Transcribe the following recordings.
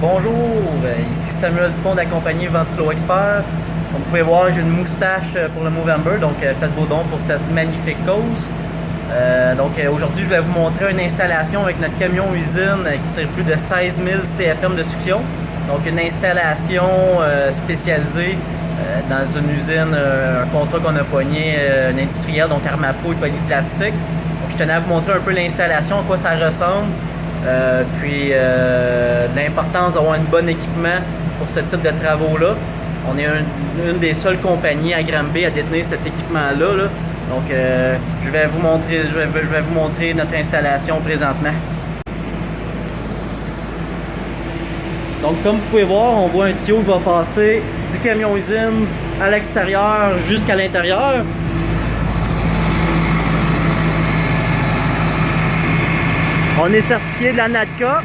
Bonjour, ici Samuel Dupont de la compagnie Ventilo Expert. Comme vous pouvez voir, j'ai une moustache pour le Movember, donc faites vos dons pour cette magnifique cause. Aujourd'hui, je vais vous montrer une installation avec notre camion usine qui tire plus de 16 000 CFM de succion. Donc une installation spécialisée dans une usine, un contrat qu'on a pogné, un industriel, donc Armapro et Polyplastique. Donc, je tenais à vous montrer un peu l'installation, à quoi ça ressemble. L'importance d'avoir un bon équipement pour ce type de travaux-là. On est une des seules compagnies à Granby à détenir cet équipement-là. Donc, je vais vous montrer notre installation présentement. Donc, comme vous pouvez voir, on voit un tuyau qui va passer du camion usine à l'extérieur jusqu'à l'intérieur. On est certifié de la NADCA.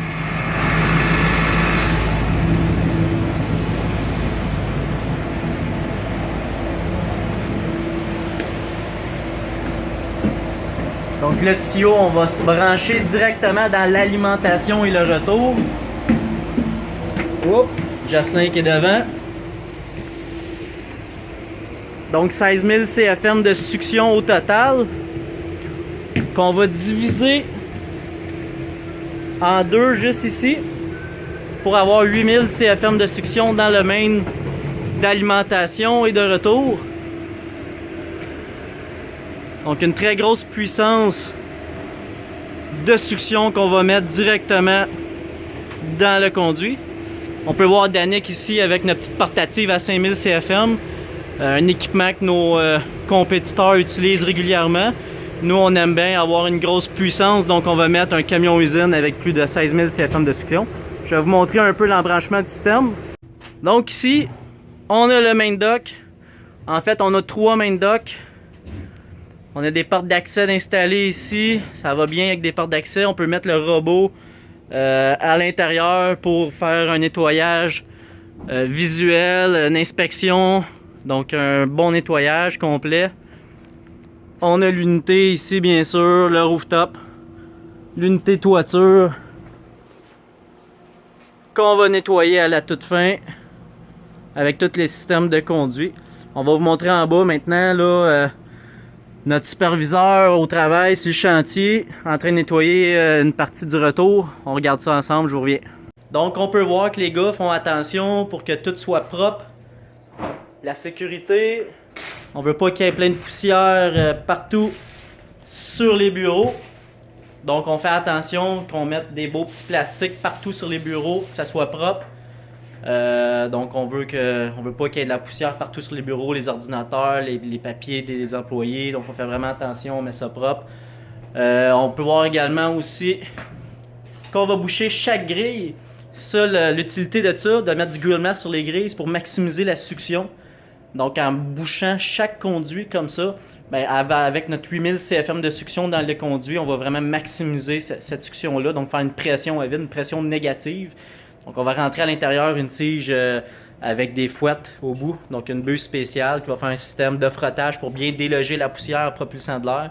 Donc le tuyau, on va se brancher directement dans l'alimentation et le retour. Oups, Jocelyn qui est devant. Donc 16 000 CFM de succion au total, qu'on va diviser en deux juste ici pour avoir 8000 CFM de succion dans le main d'alimentation et de retour. Donc une très grosse puissance de succion qu'on va mettre directement dans le conduit. On peut voir Danick ici avec notre petite portative à 5000 CFM, un équipement que nos compétiteurs utilisent régulièrement. Nous, on aime bien avoir une grosse puissance, donc on va mettre un camion usine avec plus de 16 000 CFM de succion. Je vais vous montrer un peu l'embranchement du système. Donc ici, on a le main dock. En fait, on a 3 main docks. On a des portes d'accès installées ici. Ça va bien avec des portes d'accès. On peut mettre le robot à l'intérieur pour faire un nettoyage visuel, une inspection. Donc un bon nettoyage complet. On a l'unité ici, bien sûr, le rooftop, l'unité toiture qu'on va nettoyer à la toute fin avec tous les systèmes de conduit. On va vous montrer en bas maintenant là, notre superviseur au travail sur le chantier en train de nettoyer une partie du retour. On regarde ça ensemble, je vous reviens. Donc on peut voir que les gars font attention pour que tout soit propre. La sécurité, on veut pas qu'il y ait plein de poussière partout sur les bureaux. Donc on fait attention qu'on mette des beaux petits plastiques partout sur les bureaux, que ça soit propre. Donc on veut pas qu'il y ait de la poussière partout sur les bureaux, les ordinateurs, les papiers des employés. Donc on fait vraiment attention, on met ça propre. On peut voir également aussi qu'on va boucher chaque grille. Ça, l'utilité de ça, de mettre du grill mask sur les grilles, c'est pour maximiser la succion. Donc en bouchant chaque conduit comme ça, ben, avec notre 8000 CFM de succion dans le conduit, on va vraiment maximiser cette succion-là. Donc faire une pression à vide, une pression négative. Donc on va rentrer à l'intérieur une tige avec des fouettes au bout. Donc une buse spéciale qui va faire un système de frottage pour bien déloger la poussière propulsant de l'air.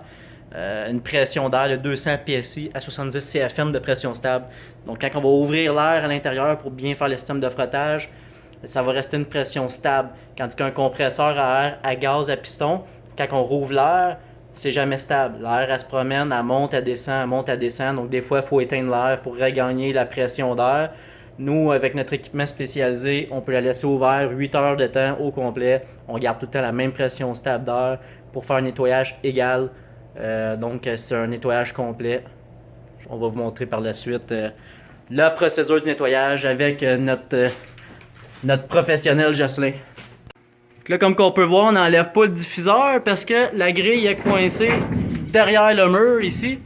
Une pression d'air de 200 PSI à 70 CFM de pression stable. Donc quand on va ouvrir l'air à l'intérieur pour bien faire le système de frottage, ça va rester une pression stable. Tandis qu'un compresseur à air à gaz à piston, quand on rouvre l'air, c'est jamais stable. L'air, elle se promène, elle monte, elle descend, elle monte, elle descend. Donc des fois, il faut éteindre l'air pour regagner la pression d'air. Nous, avec notre équipement spécialisé, on peut la laisser ouverte 8 heures de temps au complet. On garde tout le temps la même pression stable d'air pour faire un nettoyage égal. Donc c'est un nettoyage complet. On va vous montrer par la suite la procédure du nettoyage avec notre professionnel Jocelyn. Là, comme on peut voir, on n'enlève pas le diffuseur parce que la grille est coincée derrière le mur ici.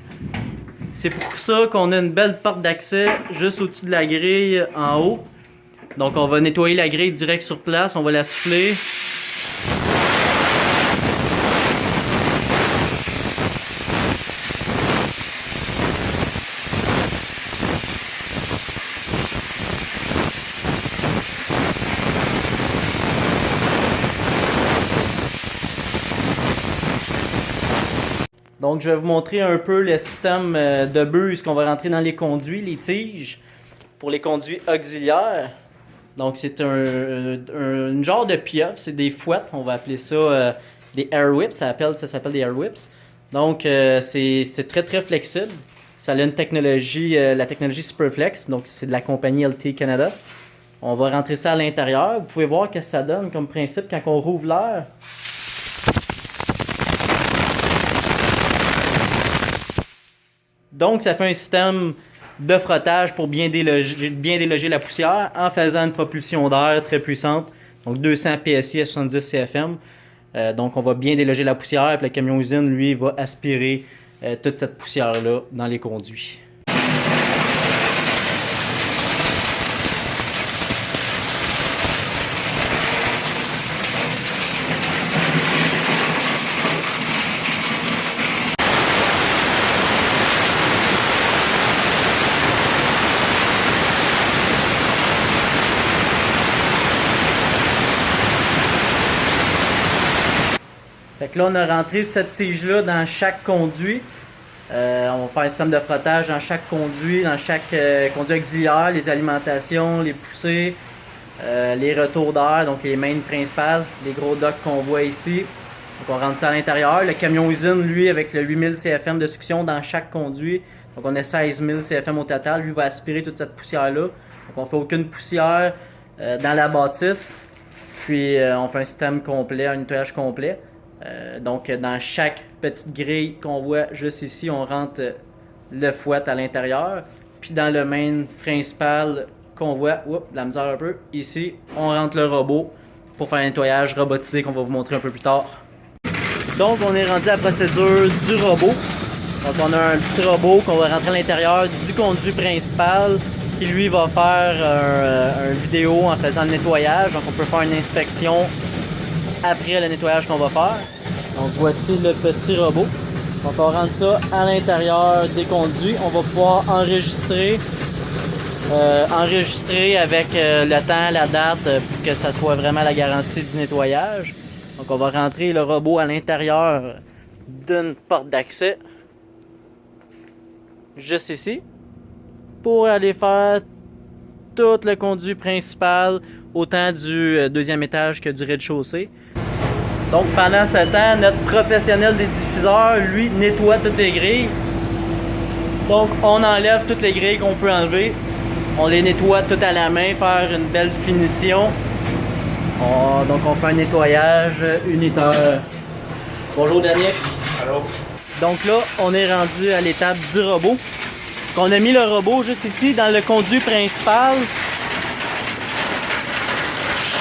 C'est pour ça qu'on a une belle porte d'accès juste au-dessus de la grille en haut. Donc on va nettoyer la grille direct sur place, on va la souffler. Donc je vais vous montrer un peu le système de buse qu'on va rentrer dans les conduits, les tiges. pour les conduits auxiliaires. Donc c'est un genre de pieuvre, c'est des fouettes, on va appeler ça des air whips, ça s'appelle des air whips. Donc c'est très très flexible. Ça a une technologie, la technologie Superflex, donc c'est de la compagnie LT Canada. On va rentrer ça à l'intérieur. Vous pouvez voir ce que ça donne comme principe quand on rouvre l'air. Donc ça fait un système de frottage pour bien déloger la poussière en faisant une propulsion d'air très puissante. Donc 200 PSI à 70 CFM. Donc on va bien déloger la poussière, puis le camion usine, lui, va aspirer toute cette poussière-là dans les conduits. Fait que là, on a rentré cette tige-là dans chaque conduit. On va faire un système de frottage dans chaque conduit, dans chaque conduit auxiliaire, les alimentations, les poussées, les retours d'air, donc les mains principales, les gros docks qu'on voit ici. Donc on rentre ça à l'intérieur. Le camion usine, lui, avec le 8000 CFM de succion dans chaque conduit. Donc on a 16 000 CFM au total. Lui va aspirer toute cette poussière-là. Donc on fait aucune poussière dans la bâtisse. Puis on fait un système complet, un nettoyage complet. Donc dans chaque petite grille qu'on voit juste ici, on rentre le fouet à l'intérieur. Puis dans le main principal qu'on voit, la misère un peu, ici, on rentre le robot pour faire un nettoyage robotisé qu'on va vous montrer un peu plus tard. Donc on est rendu à la procédure du robot. Donc on a un petit robot qu'on va rentrer à l'intérieur du conduit principal qui lui va faire un vidéo en faisant le nettoyage. Donc on peut faire une inspection après le nettoyage qu'on va faire. Donc voici le petit robot. Donc on rentre ça à l'intérieur des conduits. On va pouvoir enregistrer avec le temps, la date, pour que ça soit vraiment la garantie du nettoyage. Donc on va rentrer le robot à l'intérieur d'une porte d'accès, juste ici, pour aller faire tout le conduit principal, autant du deuxième étage que du rez-de-chaussée. Donc pendant ce temps, notre professionnel des diffuseurs, lui, nettoie toutes les grilles. Donc on enlève toutes les grilles qu'on peut enlever. On les nettoie toutes à la main, faire une belle finition. Donc on fait un nettoyage unitaire. Bonjour Daniel. Allô. Donc là, on est rendu à l'étape du robot. Donc, on a mis le robot juste ici dans le conduit principal.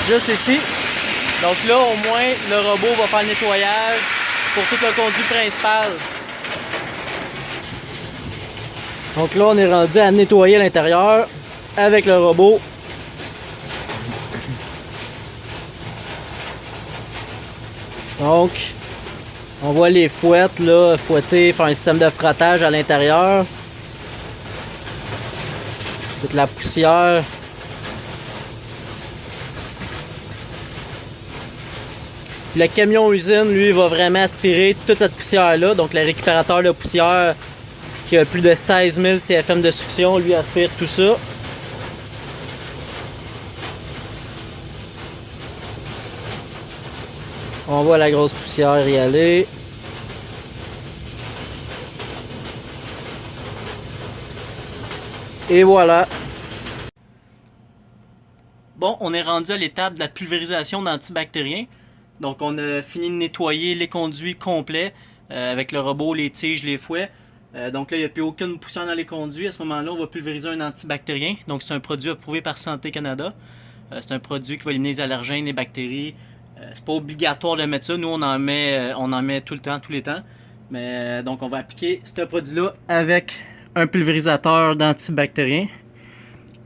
Juste ici. Donc là, au moins, le robot va faire le nettoyage pour tout le conduit principal. Donc là, on est rendu à nettoyer l'intérieur avec le robot. Donc, on voit les fouettes là, fouetter, faire un système de frottage à l'intérieur. Toute la poussière. Le camion usine, lui, va vraiment aspirer toute cette poussière-là. Donc, le récupérateur de poussière qui a plus de 16 000 CFM de succion, lui, aspire tout ça. On voit la grosse poussière y aller. Et voilà. Bon, on est rendu à l'étape de la pulvérisation d'antibactériens. Donc, on a fini de nettoyer les conduits complets avec le robot, les tiges, les fouets. Donc là, il n'y a plus aucune poussière dans les conduits. À ce moment-là, on va pulvériser un antibactérien. Donc, c'est un produit approuvé par Santé Canada. C'est un produit qui va éliminer les allergènes, les bactéries. C'est pas obligatoire de mettre ça. Nous, on en met tout le temps, tous les temps. Mais donc, on va appliquer ce produit-là avec un pulvérisateur d'antibactériens.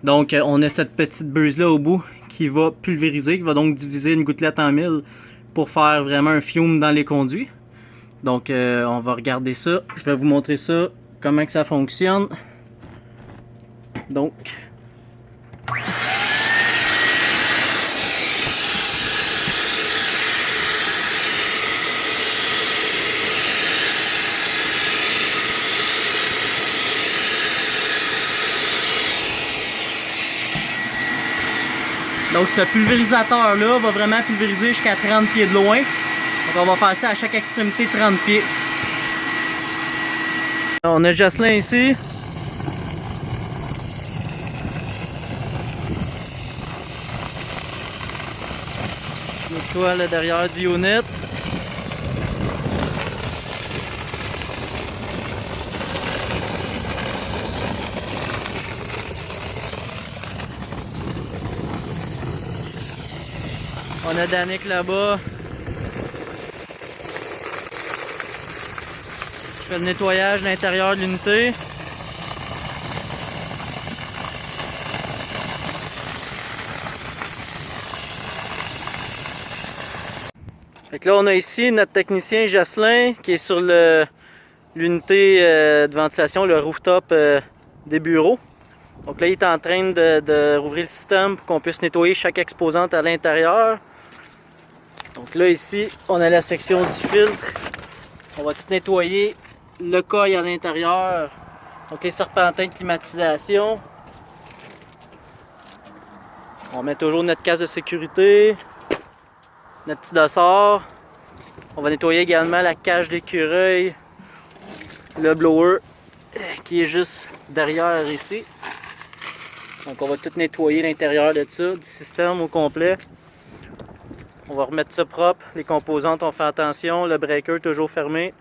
Donc, on a cette petite buse-là au bout qui va pulvériser, qui va donc diviser une gouttelette en 1000 pour faire vraiment un fiume dans les conduits. Donc, on va regarder ça. Je vais vous montrer ça, comment que ça fonctionne. Donc, Donc ce pulvérisateur-là va vraiment pulvériser jusqu'à 30 pieds de loin. Donc on va faire ça à chaque extrémité 30 pieds. On a Jocelyn ici. Nettoie le derrière du unit. On a Danick là-bas. Je fais le nettoyage de l'intérieur de l'unité. Fait que là, on a ici notre technicien Jocelyn qui est sur l'unité de ventilation, le rooftop des bureaux. Donc là, il est en train de rouvrir le système pour qu'on puisse nettoyer chaque exposante à l'intérieur. Donc là, ici, on a la section du filtre. On va tout nettoyer le coil à l'intérieur. Donc les serpentins de climatisation. On met toujours notre casse de sécurité. Notre petit dossard. On va nettoyer également la cage d'écureuil. Le blower qui est juste derrière ici. Donc on va tout nettoyer l'intérieur de ça, du système au complet. On va remettre ça propre. Les composantes, on fait attention. Le breaker toujours fermé.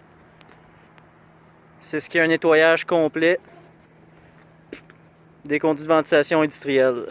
C'est ce qui est un nettoyage complet des conduits de ventilation industrielle.